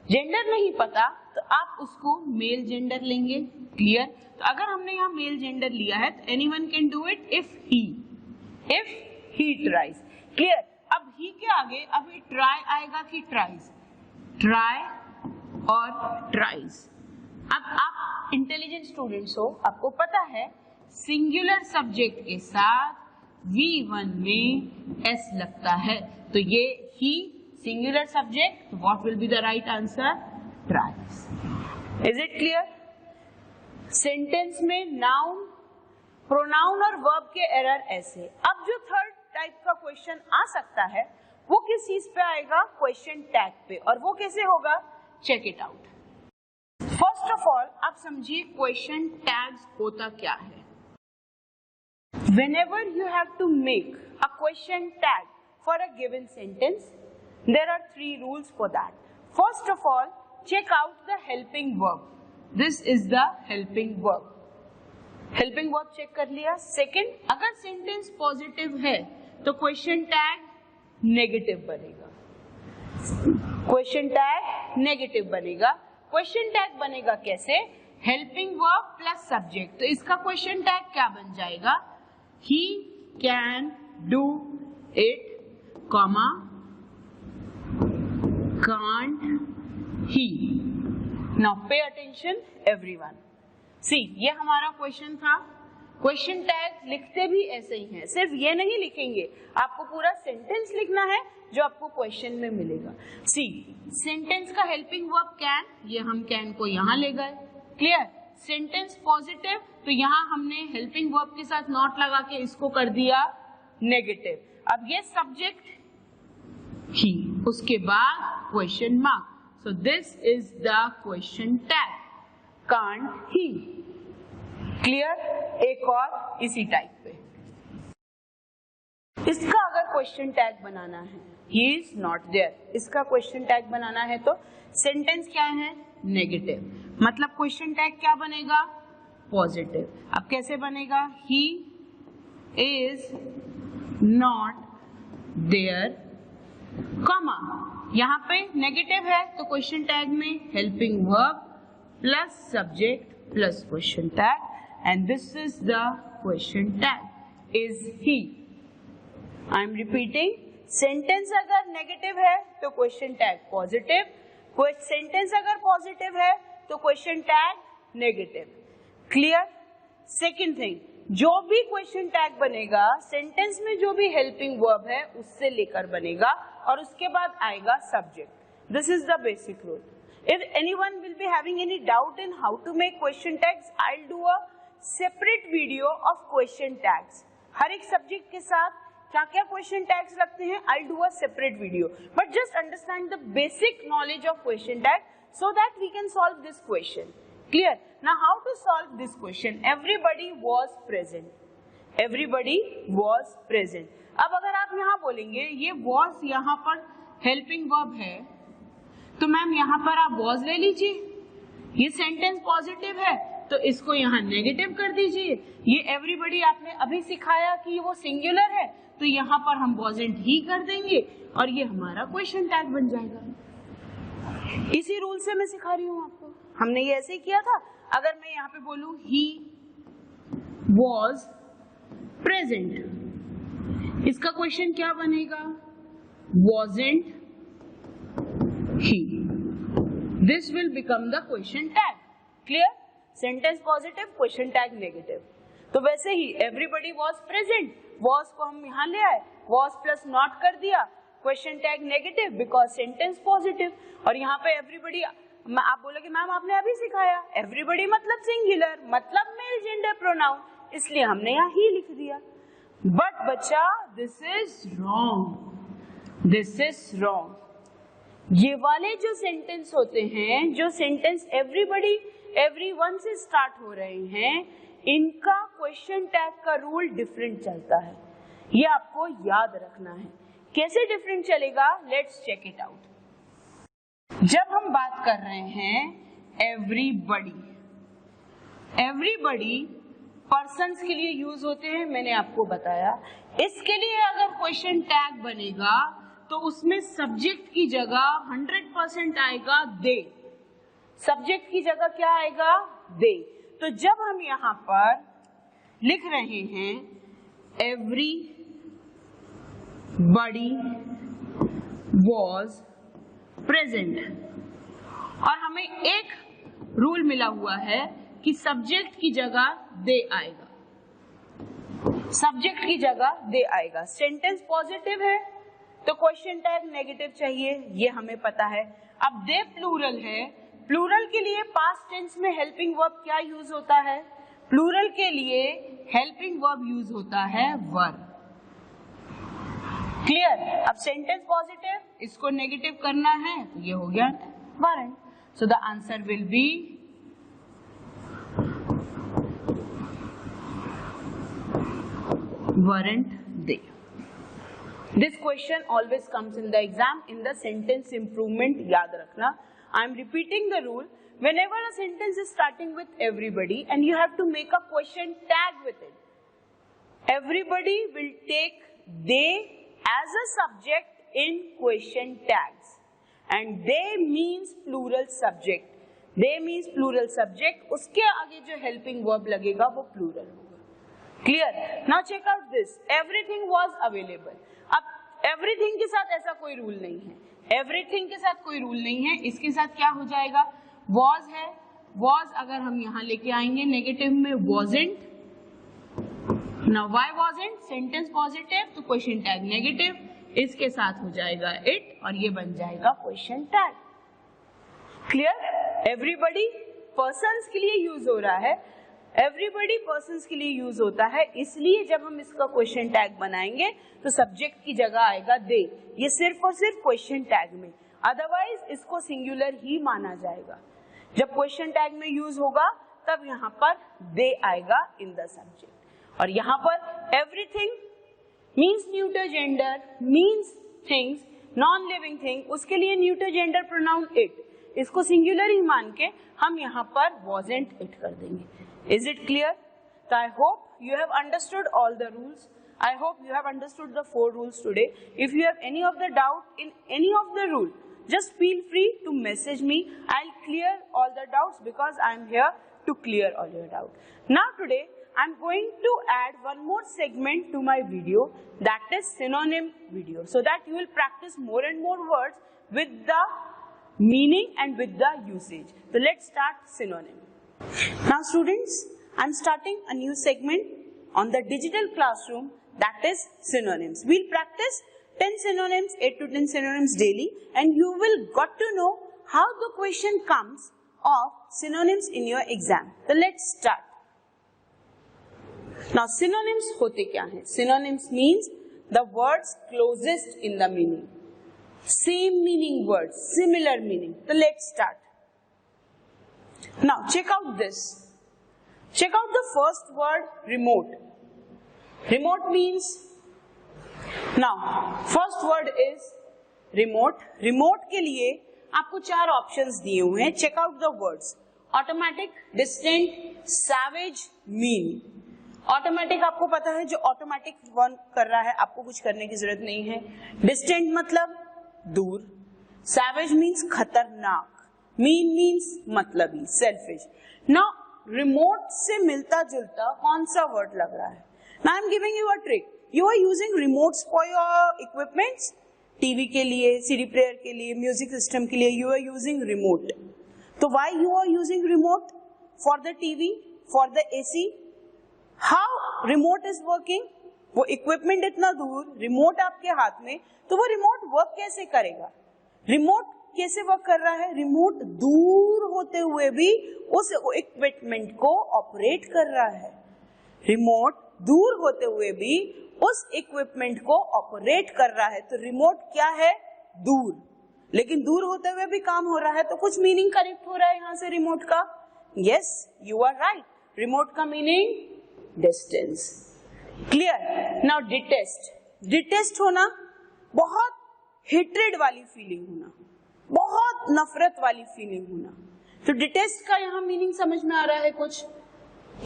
जेंडर नहीं पता तो आप उसको मेल जेंडर लेंगे. क्लियर? तो अगर हमने यहाँ मेल जेंडर लिया है तो anyone can do it if he tries. Clear? अब ही के आगे अभी ट्राई आएगा कि ट्राइज? ट्राई और ट्राइज. अब आप इंटेलिजेंट स्टूडेंट्स हो, आपको पता है सिंगुलर सब्जेक्ट के साथ V1 में S लगता है, तो ये ही singular subject, what will be the right answer? Tries. Is it clear? Sentence में noun, pronoun और verb के error ऐसे. अब जो third type का question आ सकता है, वो किस चीज पे आएगा? Question tag पे. और वो कैसे होगा? Check it out. First of all, आप समझिए question tags होता क्या है. Whenever you have to make a question tag for a given sentence, there are three rules for that. First of all, check out the helping verb. This is the helping verb. Helping verb check कर लिया. Second, अगर sentence positive है तो question tag negative बनेगा. Question tag negative बनेगा. Question tag बनेगा कैसे? Helping verb plus subject. तो इसका question tag क्या बन जाएगा? He can do it, comma, can't he. Now pay attention everyone. See, ये हमारा क्वेश्चन था. क्वेश्चन टैग लिखते भी ऐसे ही हैं, सिर्फ ये नहीं लिखेंगे, आपको पूरा सेंटेंस लिखना है जो आपको क्वेश्चन में मिलेगा. सी, सेंटेंस का हेल्पिंग वर्ब कैन, ये हम कैन को यहाँ ले गए. क्लियर. सेंटेंस पॉजिटिव, तो यहाँ हमने हेल्पिंग वर्ब के साथ नॉट लगा के इसको कर दिया नेगेटिव. अब ये सब्जेक्ट ही, उसके बाद question mark. So this is the question tag, can't he. Clear. एक और इसी टाइप पे. इसका अगर क्वेश्चन टैग बनाना है, ही इज नॉट देयर, इसका क्वेश्चन टैग बनाना है तो सेंटेंस क्या है, नेगेटिव. मतलब क्वेश्चन टैग क्या बनेगा, पॉजिटिव. अब कैसे बनेगा, he is not there, comma, यहाँ पे नेगेटिव है तो क्वेश्चन टैग में helping verb plus subject plus question tag, and this is the question tag, is he. I am repeating, sentence अगर negative है तो question tag positive, sentence अगर positive है तो question tag negative. Clear? Second thing, जो भी question tag बनेगा sentence में जो भी helping verb है उससे लेकर बनेगा और उसके बाद आएगा subject. This is the basic rule. If anyone will be having any doubt in how to make question tags, I'll do a separate video of question tags. हर एक सब्जेक्ट के साथ क्या क्या क्वेश्चन टैग्स लगते हैं, I do a separate video. But just understand the basic knowledge of question tag so that we can solve this question. Clear. Now how to solve this question. Everybody was present, everybody was present. अब अगर आप यहाँ बोलेंगे ये वॉज यहाँ पर हेल्पिंग वर्ब है तो मैम यहाँ पर आप वॉज ले लीजिए. ये सेंटेंस पॉजिटिव है तो इसको यहाँ नेगेटिव कर दीजिए. ये एवरीबडी आपने अभी सिखाया कि वो सिंगुलर है तो यहाँ पर हम वॉजेंट ही कर देंगे और ये हमारा क्वेश्चन टैग बन जाएगा. इसी रूल से मैं सिखा रही हूँ आपको. हमने ये ऐसे ही किया था. अगर मैं यहाँ पे बोलूं ही वॉज प्रेजेंट, इसका क्वेश्चन क्या बनेगा, wasn't he. This will become the question tag. Clear. Sentence positive, question tag negative. तो वैसे ही एवरीबडी वॉज प्रेजेंट, वॉज को हम यहाँ ले आए, वॉज प्लस नॉट कर दिया, question tag negative because sentence positive. और यहाँ पे एवरीबडी, आप बोलोगे मैम आपने अभी सिखाया एवरीबडी मतलब सिंगुलर, मतलब मेल जेंडर प्रोनाउन, इसलिए हमने यहाँ ही लिख दिया. बट बच्चा this is wrong, this is wrong. ये वाले जो सेंटेंस होते हैं, जो सेंटेंस एवरीबडी एवरीवन से स्टार्ट हो रहे हैं, इनका क्वेश्चन टैग का रूल डिफरेंट चलता है. ये आपको याद रखना है. कैसे डिफरेंट चलेगा, लेट्स चेक इट आउट. जब हम बात कर रहे हैं एवरीबडी, एवरीबडी पर्सन्स के लिए यूज होते हैं, मैंने आपको बताया. इसके लिए अगर क्वेश्चन टैग बनेगा तो उसमें सब्जेक्ट की जगह 100% आएगा दे. सब्जेक्ट की जगह क्या आएगा, दे. तो जब हम यहाँ पर लिख रहे हैं एवरीबडी वॉज प्रेजेंट और हमें एक रूल मिला हुआ है कि सब्जेक्ट की जगह दे आएगा, सब्जेक्ट की जगह दे आएगा. सेंटेंस पॉजिटिव है तो क्वेश्चन टैग नेगेटिव चाहिए, ये हमें पता है. अब दे प्लूरल है, प्लूरल के लिए पास्ट टेंस में हेल्पिंग वर्ब क्या यूज होता है, प्लूरल के लिए हेल्पिंग वर्ब यूज होता है वर. क्लियर. अब सेंटेंस पॉजिटिव, इसको नेगेटिव करना है तो ये हो गया warrant. So the answer will be weren't they. This question always comes in the exam in the sentence improvement. याद रखना. I am repeating the rule. Whenever a sentence is starting with everybody and you have to make a question tag with it, everybody will take they as a subject in question tags, and they means plural subject. They means plural subject. उसके आगे जो helping verb लगेगा वो plural होगा. Clear? Now check out this, everything was available. अब एवरीथिंग के साथ ऐसा कोई रूल नहीं है, एवरीथिंग के साथ कोई रूल नहीं है, इसके साथ क्या हो जाएगा, was है, was अगर हम यहां लेके आएंगे नेगेटिव में wasn't, now why wasn't, sentence positive तो क्वेश्चन टैग नेगेटिव, इसके साथ हो जाएगा it और ये बन जाएगा question tag. Clear? Everybody persons के लिए यूज हो रहा है, एवरीबॉडी पर्सन्स के लिए यूज होता है, इसलिए जब हम इसका क्वेश्चन टैग बनाएंगे तो सब्जेक्ट की जगह आएगा दे, ये सिर्फ और सिर्फ क्वेश्चन टैग में, अदरवाइज इसको सिंगुलर ही माना जाएगा। जब क्वेश्चन टैग में यूज होगा तब यहाँ पर दे आएगा इन द सब्जेक्ट, और यहाँ पर everything means neuter gender, means things, non living thing, उसके लिए न्यूटर जेंडर प्रोनाउन इट, इसको सिंगुलर ही मान के हम यहाँ पर wasn't it कर देंगे। Is it clear? So I hope you have understood all the rules. I hope you have understood the 4 rules today. If you have any of the doubt in any of the rule, just feel free to message me. I'll clear all the doubts because I'm here to clear all your doubts. Now today I'm going to add one more segment to my video, that is synonym video, so that you will practice more and more words with the meaning and with the usage. So let's start synonym. Now students, I'm starting a new segment on the digital classroom, that is synonyms. We'll practice 10 synonyms, 8 to 10 synonyms daily, and you will got to know how the question comes of synonyms in your exam. So let's start. Now synonyms होते क्या हैं? Synonyms means the words closest in the meaning, same meaning words, similar meaning. So let's start. Now check out this. Check out the first word, remote. Remote means, now first word is remote. Remote के लिए आपको 4 options दिए हुए हैं. Check out the words. Automatic, distant, savage, mean. Automatic आपको पता है, जो automatic वर्क कर रहा है आपको कुछ करने की जरूरत नहीं है. Distant मतलब दूर. Savage means खतरनाक. Mean means मतलबी, selfish. Now remote से मिलता जुलता कौन सा word लग रहा है? Now I'm giving you a trick. You are using remotes for your equipments. TV के लिए, CD player के लिए, music system के लिए you are using remote. तो why you are using remote for the TV, for the AC? How remote is working? वो equipment इतना दूर, remote आपके हाथ में, तो वो remote work कैसे करेगा? Remote कैसे वर्क कर रहा है? रिमोट दूर होते हुए भी उस इक्विपमेंट को ऑपरेट कर रहा है. रिमोट दूर होते हुए भी उस इक्विपमेंट को ऑपरेट कर रहा है. तो रिमोट क्या है? दूर. लेकिन दूर होते हुए भी काम हो रहा है, तो कुछ मीनिंग करेक्ट हो रहा है यहाँ से रिमोट का. Yes, you are right. Remote का meaning distance. Clear? Now detest. Detest होना, बहुत हेट्रेड वाली फीलिंग होना, बहुत नफरत वाली फीलिंग होना. तो डिटेस्ट का यहाँ मीनिंग समझ में आ रहा है कुछ?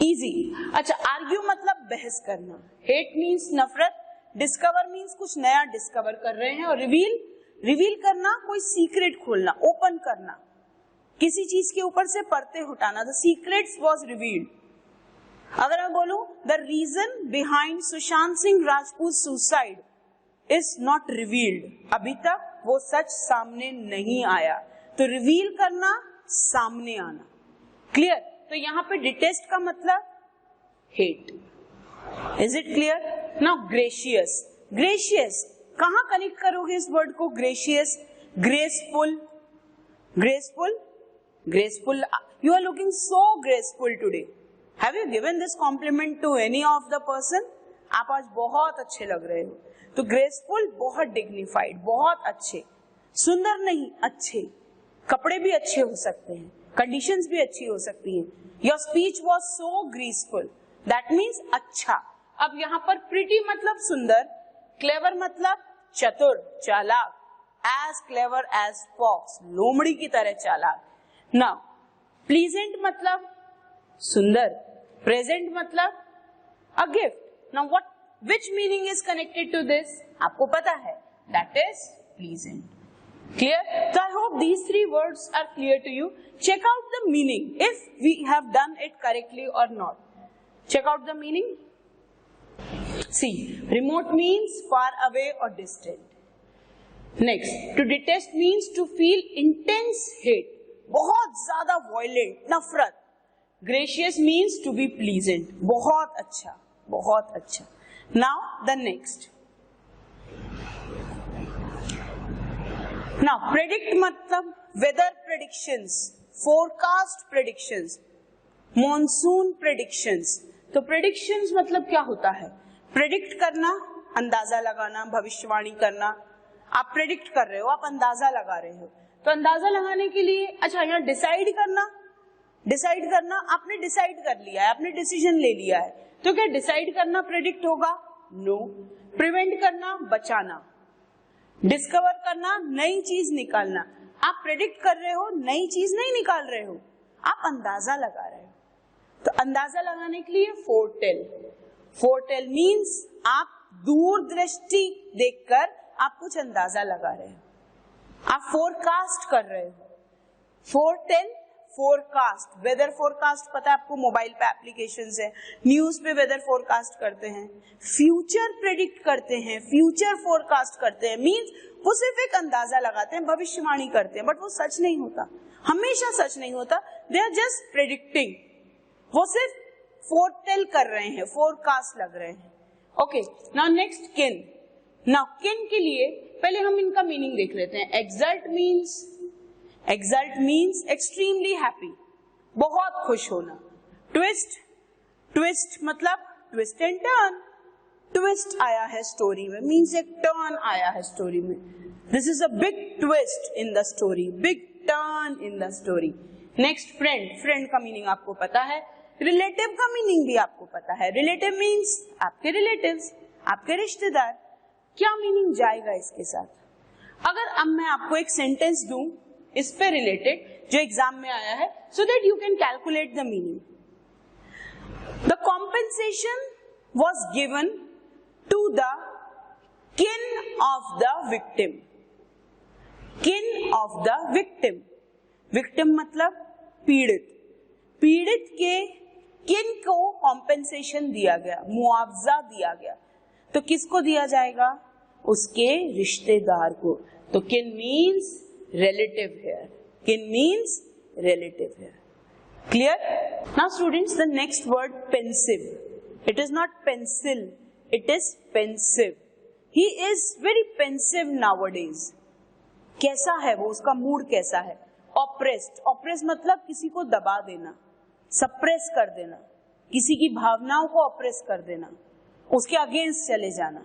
इजी. अच्छा, आर्ग्यू मतलब बहस करना. हेट मीन्स नफरत, डिस्कवर मीन्स कुछ नया डिस्कवर कर रहे हैं, और रिवील करना कोई सीक्रेट खोलना, ओपन करना, किसी चीज के ऊपर से पर्दे हटाना. The secrets was revealed. अगर मैं बोलूं the reason behind Sushant Singh Rajput suicide is not revealed, अभी तक वो सच सामने नहीं आया. तो रिवील करना, सामने आना. क्लियर? तो यहाँ पे डिटेस्ट का मतलब hate. Is it clear? Now gracious. Gracious कहाँ कनेक्ट करोगे इस वर्ड को? Gracious, graceful. Graceful, graceful. You are looking so graceful today. Have you given this compliment to any of the person? आप आज बहुत अच्छे लग रहे हो. तो ग्रेसफुल बहुत डिग्निफाइड, बहुत अच्छे. सुंदर नहीं, अच्छे. कपड़े भी अच्छे हो सकते हैं, कंडीशंस भी अच्छी हो सकती हैं. Your speech was so graceful, that means अच्छा. अब यहाँ पर प्रिटी मतलब सुंदर, क्लेवर मतलब चतुर, चालाक. एज क्लेवर एज फॉक्स, लोमड़ी की तरह चालाक. नाउ प्लीजेंट मतलब सुंदर, प्रेजेंट मतलब a gift. Now what which meaning is connected to this? आपको पता है, that is pleasant. Clear? So I hope these 3 words are clear to you. Check out the meaning if we have done it correctly or not. Check out the meaning. See, remote means far away or distant. Next, to detest means to feel intense hate, बहुत ज्यादा violent, नफरत. Gracious means to be pleasant, बहुत अच्छा, बहुत अच्छा. Now the next. Now predict मतलब weather predictions, forecast predictions, monsoon predictions. तो predictions मतलब क्या होता है? प्रेडिक्ट करना, अंदाजा लगाना, भविष्यवाणी करना. आप प्रेडिक्ट कर रहे हो, आप अंदाजा लगा रहे हो. तो अंदाजा लगाने के लिए, अच्छा यहाँ डिसाइड करना, डिसाइड करना, आपने डिसाइड कर लिया है, आपने डिसीजन ले लिया है. तो क्या डिसाइड करना प्रेडिक्ट होगा? नो. प्रिवेंट करना, बचाना. डिस्कवर करना, नई चीज निकालना. आप प्रेडिक्ट कर रहे हो, नई चीज नहीं निकाल रहे हो, आप अंदाजा लगा रहे हो. तो अंदाजा लगाने के लिए फोरटेल. फोरटेल मीन्स आप दूरदृष्टि देखकर आप कुछ अंदाजा लगा रहे हो, आप फोरकास्ट कर रहे हो. फोरटेल, फोरकास्ट. वेदर फोरकास्ट पता है आपको, मोबाइल पे एप्लीकेशंस है, न्यूज पे वेदर फोरकास्ट करते हैं. फ्यूचर प्रेडिक्ट करते हैं, फ्यूचर फोरकास्ट करते हैं, मीन्स वो सिर्फ एक अंदाजा लगाते हैं, भविष्यवाणी करते हैं, बट वो सच नहीं होता, हमेशा सच नहीं होता. They are just predicting. वो सिर्फ फोरटेल कर रहे हैं, फोरकास्ट लग रहे हैं. ओके, नाउ नेक्स्ट किन. नाउ किन के लिए पहले हम इनका मीनिंग देख लेते हैं. एक्सल्ट मीन्स एक्सट्रीमली हैप्पी, बहुत खुश होना. ट्विस्ट, ट्विस्ट मतलब ट्विस्ट एंड टर्न. ट्विस्ट आया है स्टोरी में, मीन्स एक टर्न आया है स्टोरी में. This is a big twist in the story, big turn in the story. Next friend. Friend का मीनिंग आपको पता है. रिलेटिव का मीनिंग भी आपको पता है. रिलेटिव मीन्स आपके रिलेटिव्स, आपके रिश्तेदार. क्या मीनिंग जाएगा इसके साथ? अगर अब मैं आपको एक सेंटेंस दूं इस पे रिलेटेड जो एग्जाम में आया है, so that you can calculate the meaning. The compensation was given to the kin of the victim. Kin of the victim. Victim मतलब पीड़ित. पीड़ित के किन को कॉम्पेंसेशन दिया गया, मुआवजा दिया गया. तो किसको दिया जाएगा? उसके रिश्तेदार को. तो किन मीन्स रिलेटिव हियर. किन means relative here. Clear? Now students, the next word pensive. It is not pencil, it is pensive. He is very pensive nowadays. कैसा है वो, उसका मूड कैसा है? ऑप्रेस्ड. ऑप्रेस मतलब किसी को दबा देना, सप्रेस कर देना, किसी की भावनाओं को ऑप्रेस कर देना, उसके अगेंस्ट चले जाना.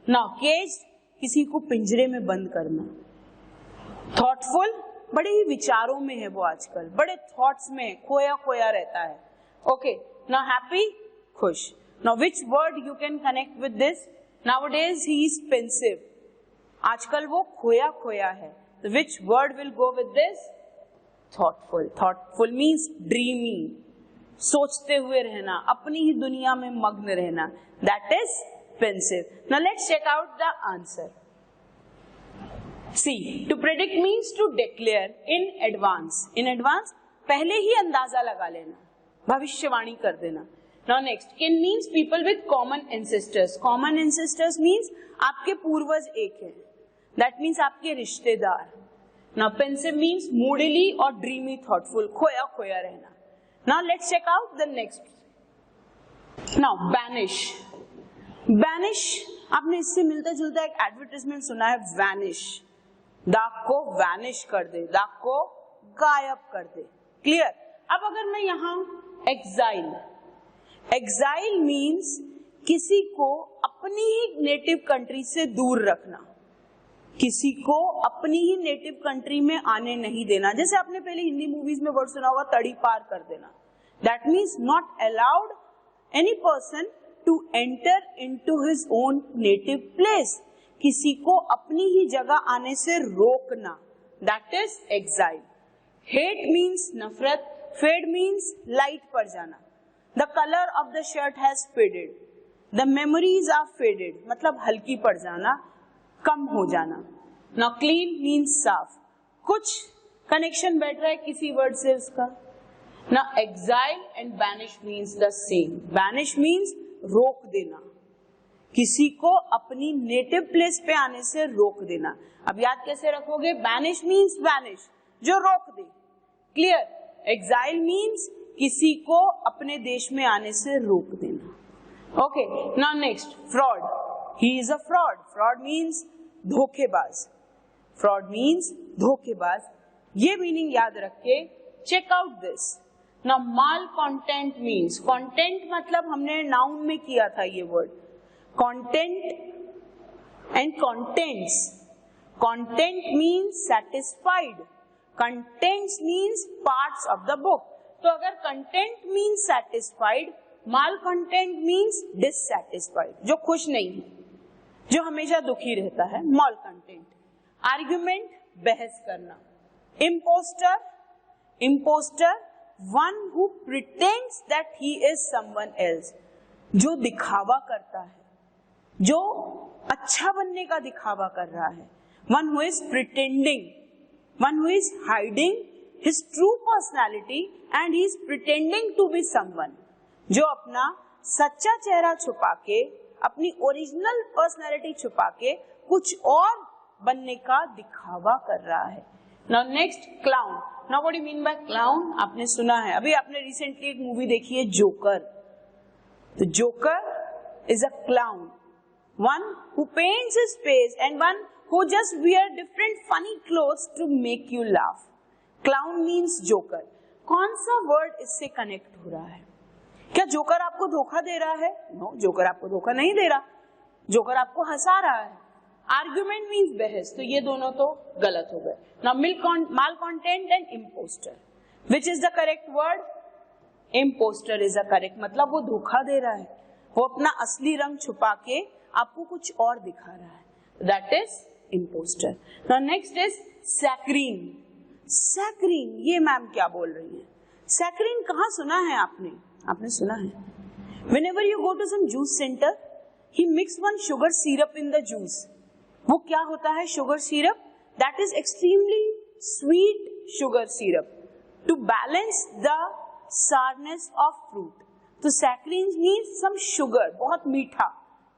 नाउ केज्ड, किसी को पिंजरे में बंद करना. थॉटफुल, बड़े ही विचारों में है वो आजकल, बड़े थॉट्स में खोया खोया रहता है. ओके, नाउ हैप्पी, खुश. Now which word you can connect with this? Nowadays he is pensive. आजकल वो खोया खोया है. Which word will go with this? Thoughtful. Thoughtful means dreaming, सोचते हुए रहना, अपनी ही दुनिया में मग्न रहना. That is pensive. Now let's check out the answer. See, to predict means to declare in advance. In advance पहले ही अंदाजा लगा लेना, भविष्यवाणी कर देना. नाउ नेक्स्ट, किन means people with common ancestors. Common ancestors means आपके पूर्वज एक है, दैट मीन्स आपके रिश्तेदार. Now pensive means moodily or dreamy thoughtful, खोया खोया रहना. Now let's check out the next. Now banish. Banish, आपने इससे मिलता जुलता एक एडवर्टाइजमेंट सुना है, vanish. दाग को vanish कर दे, दाग को गायब कर दे. क्लियर? अब अगर मैं यहाँ exile. Exile means किसी को अपनी ही नेटिव कंट्री से दूर रखना, किसी को अपनी ही नेटिव कंट्री में आने नहीं देना. जैसे आपने पहले हिंदी मूवीज में वर्ड सुना होगा, तड़ी पार कर देना. That means not allowed any person to enter into his own native place. किसी को अपनी ही जगह आने से रोकना. That is exile. Hate means नफरत. फेड मीन्स लाइट पर जाना. The colour of the shirt has faded. The memories are faded मतलब हल्की पड़ जाना, कम हो जाना. नाउ क्लीन मीन्स साफ. कुछ कनेक्शन बैठ रहा है किसी वर्ड से उसका. Now exile and banish means the same. Banish means रोक देना, किसी को अपनी नेटिव प्लेस पे आने से रोक देना. अब याद कैसे रखोगे? बैनिश मीन्स वैनिश, जो रोक दे. क्लियर? एग्जाइल मीन्स किसी को अपने देश में आने से रोक देना. Okay, now next, fraud. He is a fraud. Fraud means धोखेबाज. फ्रॉड मीन्स धोखेबाज. ये मीनिंग याद रख के check out this. Now malcontent means, content मतलब हमने नाउन में किया था ये word. Content and contents. Content means satisfied, contents means parts of the book. तो अगर content means satisfied, malcontent means dissatisfied, जो खुश नहीं है, जो हमेशा दुखी रहता है, माल कंटेंट. आर्ग्यूमेंट, बहस करना. Impostor, impostor one who pretends that he is someone else, जो दिखावा करता है, जो अच्छा बनने का दिखावा कर रहा है. One who is pretending, one who is hiding his true personality and he is pretending to be someone, जो अपना सच्चा चेहरा छुपा के, अपनी ओरिजिनल पर्सनालिटी छुपा के कुछ और बनने का दिखावा कर रहा है. Now next, clown. Now what do you mean by clown? आपने सुना है, अभी आपने रिसेंटली एक मूवी देखी है जोकर. तो joker is a clown, one who paints his face and one who just wear different funny clothes to make you laugh. Clown means joker. कौन सा वर्ड इससे कनेक्ट हो रहा है? क्या जोकर आपको धोखा दे रहा है? नो, जोकर आपको धोखा नहीं दे रहा, जोकर आपको हंसा रहा है. आर्ग्यूमेंट मीन्स बहस, तो ये दोनों तो गलत हो गए. Now malcontent and impostor, which is the correct word? Impostor is the correct. मतलब वो धोखा दे रहा है, वो अपना असली रंग छुपा के आपको कुछ और दिखा रहा है. That is impostor. Now next is saccharine. Saccharine, ये मैम क्या बोल रही है? सैकरीन कहाँ सुना है आपने? आपने सुना है, whenever you go to some juice center, he mix one sugar syrup in the juice. वो क्या होता है sugar syrup? That is extremely sweet sugar syrup to balance the sourness of fruit. तो सैकरीन means some sugar, बहुत मीठा.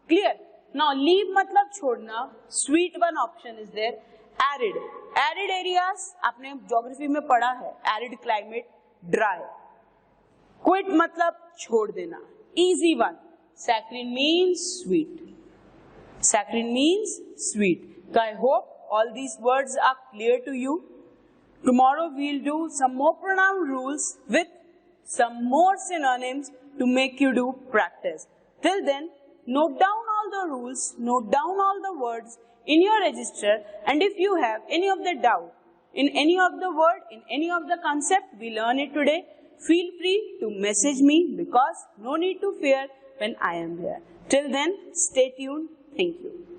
Clear? Now leave मतलब छोड़ना. Sweet one option is there. Arid, arid areas आपने ज्योग्राफी में पढ़ा है. Arid climate, dry. क्विट मतलब छोड़ देना. Easy one. Saccharin means sweet. Saccharin means sweet. So I hope all these words are clear to you. Tomorrow we'll do some more pronoun rules with some more synonyms to make you do practice. Till then, note down all the rules, note down all the words in your register, and if you have any of the doubt in any of the word, in any of the concept we learn it today, feel free to message me, because no need to fear when I am here. Till then, stay tuned. Thank you.